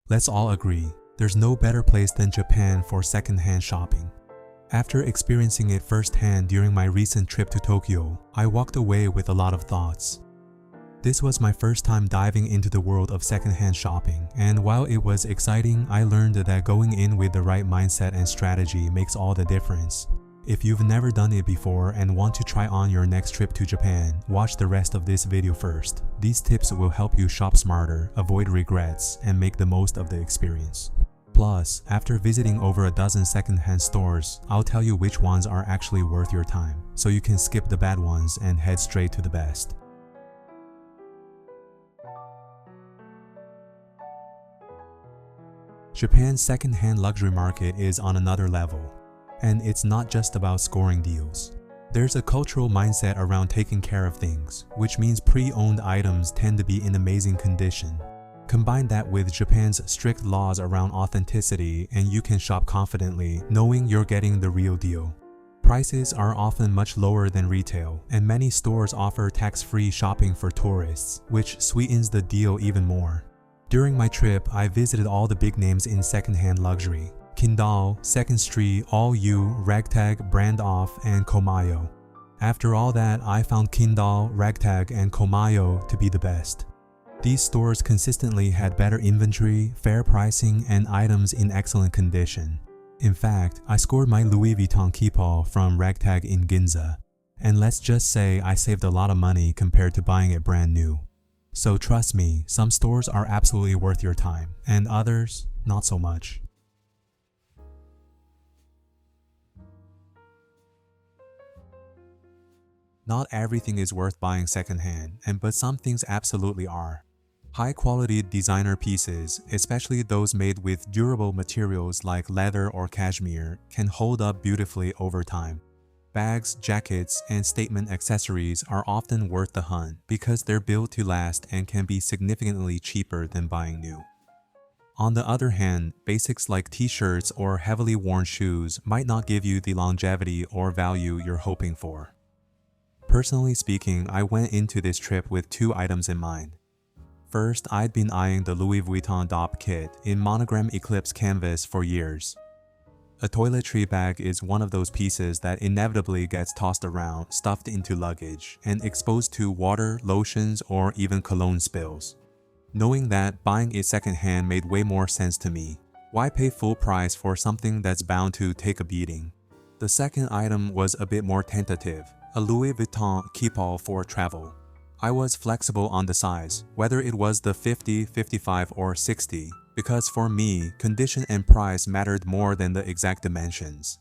Let's all agree, there's no better place than Japan for secondhand shopping. After experiencing it firsthand during my recent trip to Tokyo, I walked away with a lot of thoughts. This was my first time diving into the world of secondhand shopping, and while it was exciting, I learned that going in with the right mindset and strategy makes all the difference. If you've never done it before and want to try on your next trip to Japan, watch the rest of this video first. These tips will help you shop smarter, avoid regrets, and make the most of the experience. Plus, after visiting over a dozen secondhand stores, I'll tell you which ones are actually worth your time, so you can skip the bad ones and head straight to the best. Japan's second-hand luxury market is on another level, and it's not just about scoring deals. There's a cultural mindset around taking care of things, which means pre-owned items tend to be in amazing condition. Combine that with Japan's strict laws around authenticity and you can shop confidently, knowing you're getting the real deal. Prices are often much lower than retail, and many stores offer tax-free shopping for tourists, which sweetens the deal even more. During my trip, I visited all the big names in secondhand luxury: Kindal, Second Street, All You, Ragtag, Brand Off, and Komayo. After all that, I found Kindal, Ragtag, and Komayo to be the best. These stores consistently had better inventory, fair pricing, and items in excellent condition. In fact, I scored my Louis Vuitton Keepall from Ragtag in Ginza, and let's just say I saved a lot of money compared to buying it brand new. So trust me, some stores are absolutely worth your time, and others, not so much. Not everything is worth buying secondhand, but some things absolutely are. High-quality designer pieces, especially those made with durable materials like leather or cashmere, can hold up beautifully over time. Bags, jackets, and statement accessories are often worth the hunt because they're built to last and can be significantly cheaper than buying new. On the other hand, basics like t-shirts or heavily worn shoes might not give you the longevity or value you're hoping for. Personally speaking, I went into this trip with two items in mind. First, I'd been eyeing the Louis Vuitton Dopp kit in monogram Eclipse canvas for years. A toiletry bag is one of those pieces that inevitably gets tossed around, stuffed into luggage, and exposed to water, lotions, or even cologne spills. Knowing that, buying it secondhand made way more sense to me. Why pay full price for something that's bound to take a beating? The second item was a bit more tentative, a Louis Vuitton Keepall for travel. I was flexible on the size, whether it was the 50, 55, or 60, because for me, condition and price mattered more than the exact dimensions.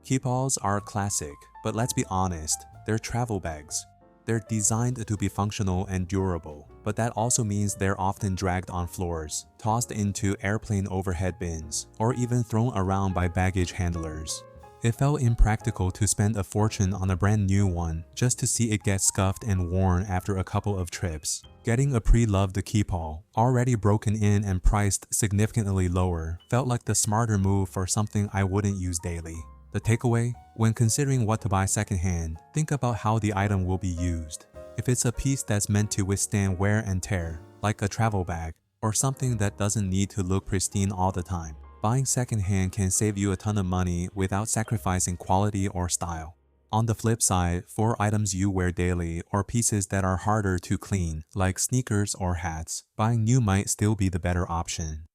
Keepalls are classic, but let's be honest, they're travel bags. They're designed to be functional and durable, but that also means they're often dragged on floors, tossed into airplane overhead bins, or even thrown around by baggage handlers. It felt impractical to spend a fortune on a brand new one just to see it get scuffed and worn after a couple of trips. Getting a pre-loved Keepall, already broken in and priced significantly lower, felt like the smarter move for something I wouldn't use daily. The takeaway? When considering what to buy secondhand, think about how the item will be used. If it's a piece that's meant to withstand wear and tear, like a travel bag, or something that doesn't need to look pristine all the time, buying secondhand can save you a ton of money without sacrificing quality or style. On the flip side, for items you wear daily or pieces that are harder to clean, like sneakers or hats, buying new might still be the better option.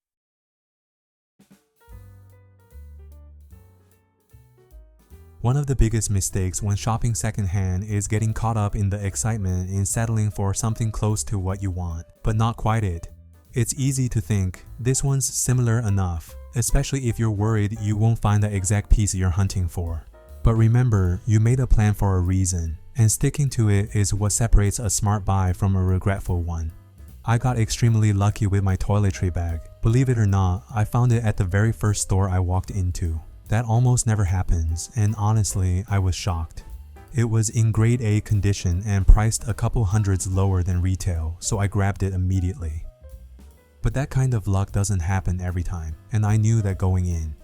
One of the biggest mistakes when shopping secondhand is getting caught up in the excitement in settling for something close to what you want, but not quite it. It's easy to think, this one's similar enough, especially if you're worried you won't find the exact piece you're hunting for. But remember, you made a plan for a reason, and sticking to it is what separates a smart buy from a regretful one. I got extremely lucky with my toiletry bag. Believe it or not, I found it at the very first store I walked into. That almost never happens, and honestly, I was shocked. It was in grade A condition and priced a couple hundreds lower than retail, so I grabbed it immediately. But that kind of luck doesn't happen every time, and I knew that going in.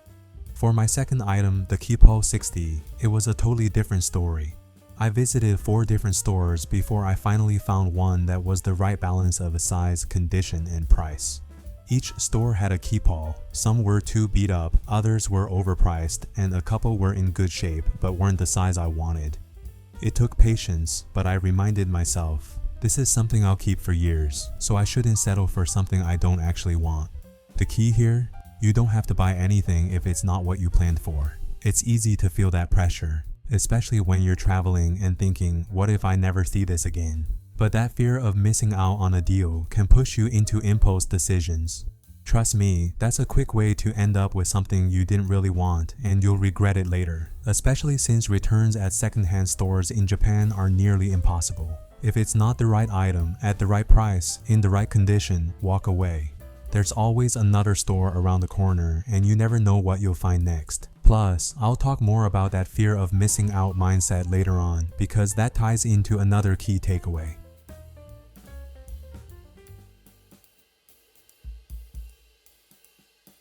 For my second item, the Keepall 60, it was a totally different story. I visited 4 different stores before I finally found one that was the right balance of size, condition, and price. Each store had a Keepall. Some were too beat up, others were overpriced, and a couple were in good shape but weren't the size I wanted. It took patience, but I reminded myself, this is something I'll keep for years, so I shouldn't settle for something I don't actually want. The key here? You don't have to buy anything if it's not what you planned for. It's easy to feel that pressure, especially when you're traveling and thinking, what if I never see this again? But that fear of missing out on a deal can push you into impulse decisions. Trust me, that's a quick way to end up with something you didn't really want and you'll regret it later, especially since returns at secondhand stores in Japan are nearly impossible. If it's not the right item, at the right price, in the right condition, walk away. There's always another store around the corner and you never know what you'll find next. Plus, I'll talk more about that fear of missing out mindset later on because that ties into another key takeaway.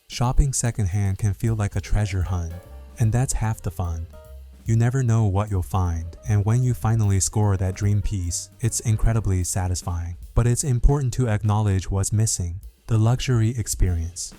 Shopping secondhand can feel like a treasure hunt, and that's half the fun. You never know what you'll find, and when you finally score that dream piece, it's incredibly satisfying. But it's important to acknowledge what's missing: the luxury experience.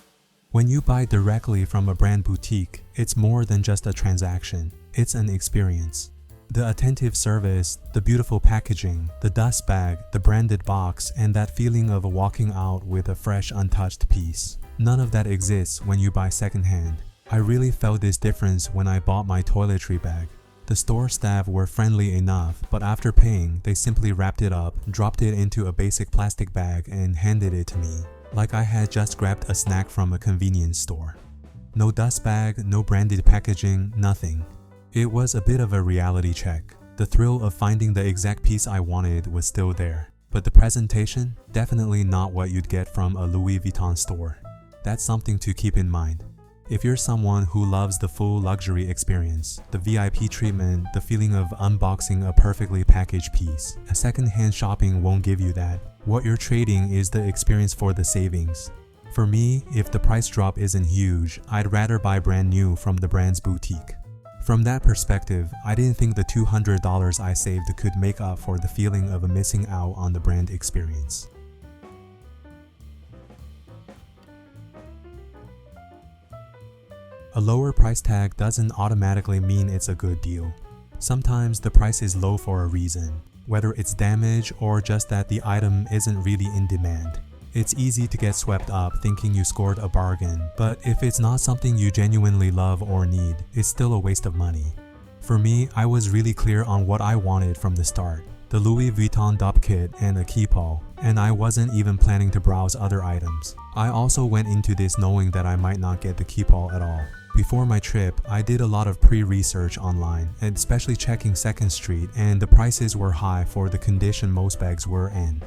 When you buy directly from a brand boutique, it's more than just a transaction, it's an experience. The attentive service, the beautiful packaging, the dust bag, the branded box, and that feeling of walking out with a fresh, untouched piece. None of that exists when you buy secondhand. I really felt this difference when I bought my toiletry bag. The store staff were friendly enough, but after paying, they simply wrapped it up, dropped it into a basic plastic bag, and handed it to me, like I had just grabbed a snack from a convenience store. No dust bag, no branded packaging, nothing. It was a bit of a reality check. The thrill of finding the exact piece I wanted was still there, but the presentation, definitely not what you'd get from a Louis Vuitton store. That's something to keep in mind. If you're someone who loves the full luxury experience, the VIP treatment, the feeling of unboxing a perfectly packaged piece, a secondhand shopping won't give you that. What you're trading is the experience for the savings. For me, if the price drop isn't huge, I'd rather buy brand new from the brand's boutique. From that perspective, I didn't think the $200 I saved could make up for the feeling of missing out on the brand experience. A lower price tag doesn't automatically mean it's a good deal. Sometimes the price is low for a reason, whether it's damage or just that the item isn't really in demand. It's easy to get swept up thinking you scored a bargain, but if it's not something you genuinely love or need, it's still a waste of money. For me, I was really clear on what I wanted from the start: the Louis Vuitton Dopp kit and a Keepall, and I wasn't even planning to browse other items. I also went into this knowing that I might not get the Keepall at all. Before my trip, I did a lot of pre-research online, and especially checking 2nd Street, and the prices were high for the condition most bags were in.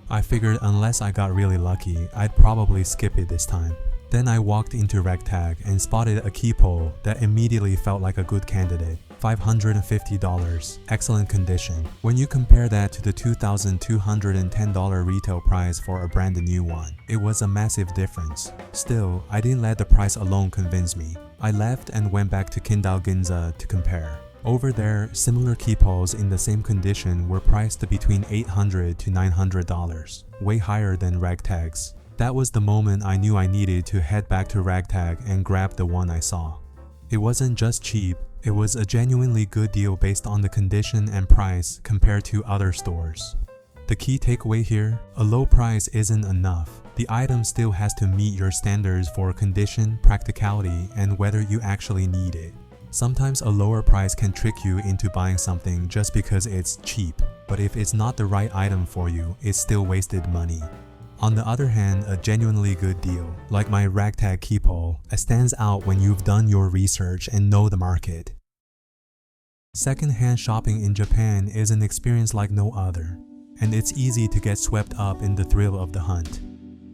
I figured unless I got really lucky, I'd probably skip it this time. Then I walked into Ragtag and spotted a Keepall that immediately felt like a good candidate. $550, excellent condition. When you compare that to the $2,210 retail price for a brand new one, it was a massive difference. Still, I didn't let the price alone convince me. I left and went back to Kindal Ginza to compare. Over there, similar Keepalls in the same condition were priced between $800 to $900, way higher than Ragtag's. That was the moment I knew I needed to head back to Ragtag and grab the one I saw. It wasn't just cheap, it was a genuinely good deal based on the condition and price compared to other stores. The key takeaway here: a low price isn't enough. The item still has to meet your standards for condition, practicality, and whether you actually need it. Sometimes a lower price can trick you into buying something just because it's cheap, but if it's not the right item for you, it's still wasted money. On the other hand, a genuinely good deal, like my Ragtag Keepall, stands out when you've done your research and know the market. Secondhand shopping in Japan is an experience like no other, and it's easy to get swept up in the thrill of the hunt.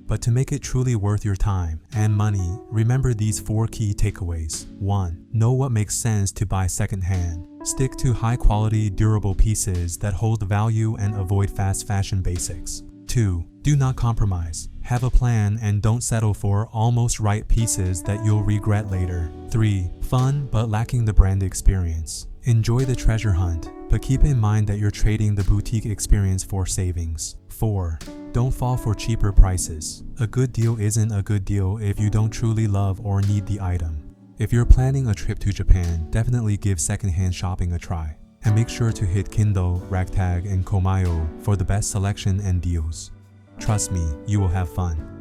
But to make it truly worth your time and money, remember these 4 key takeaways. 1. Know what makes sense to buy secondhand. Stick to high-quality, durable pieces that hold value and avoid fast fashion basics. 2. Do not compromise. Have a plan and don't settle for almost right pieces that you'll regret later. 3. Fun but lacking the brand experience. Enjoy the treasure hunt, but keep in mind that you're trading the boutique experience for savings. 4. Don't fall for cheaper prices. A good deal isn't a good deal if you don't truly love or need the item. If you're planning a trip to Japan, definitely give secondhand shopping a try. And make sure to hit Kindal, Ragtag, and Komayo for the best selection and deals. Trust me, you will have fun.